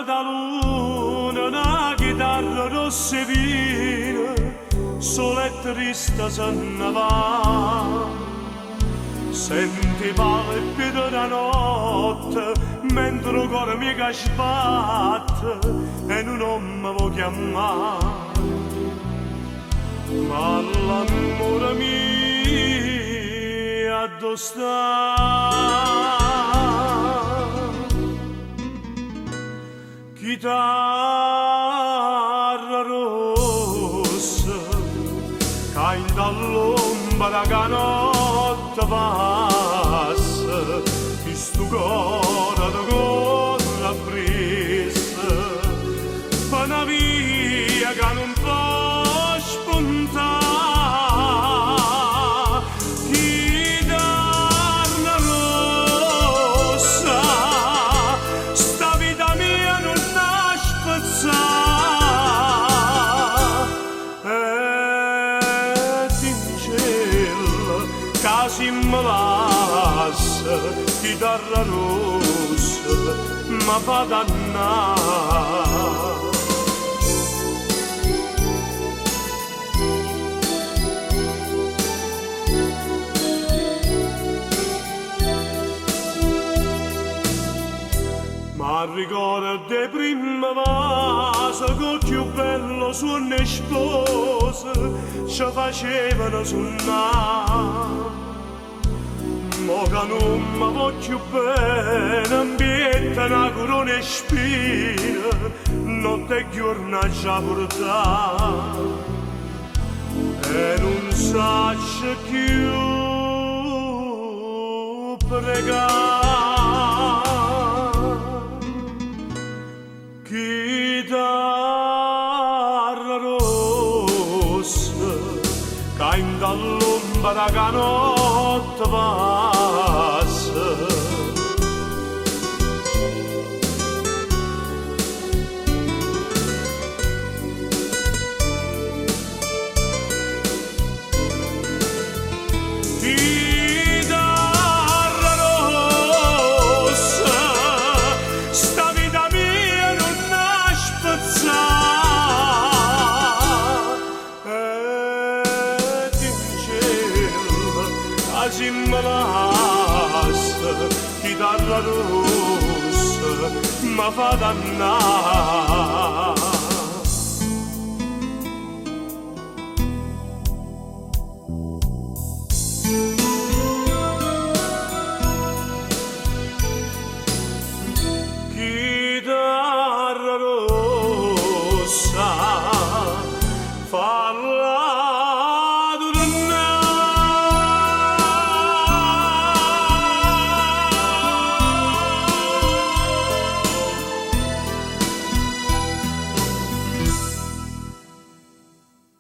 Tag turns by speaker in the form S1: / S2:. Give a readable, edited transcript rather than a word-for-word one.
S1: da luna, una chitarra rossa e vina, sole e triste se ne va. Senti palpiti da notte, mentre il cuore mi sbatte e non mi vuoi chiamare. Ma l'amore mio dove sta? Chitarra rossa, che dall'ombra che notte passa, questo cuore da corra presa, per una via che non può spuntare. Chitarra rossa, sta vita mia non la spezzare, in cielo che si immolassa, chitarra rossa ma fa dannare. Ma ricorda prima vaso che più bello suono e sposa ci facevano suonare. Mo che non mi voglio bene, ambienta una corona e spina, notte e giorno già portare. E non saccio più pregare. Chitarra rossa, che dall'ombra che notte passa, chitarra rossa, sta vita mia non la spezzare, ed in cielo che si immolassa, chitarra rossa ma fa dannare.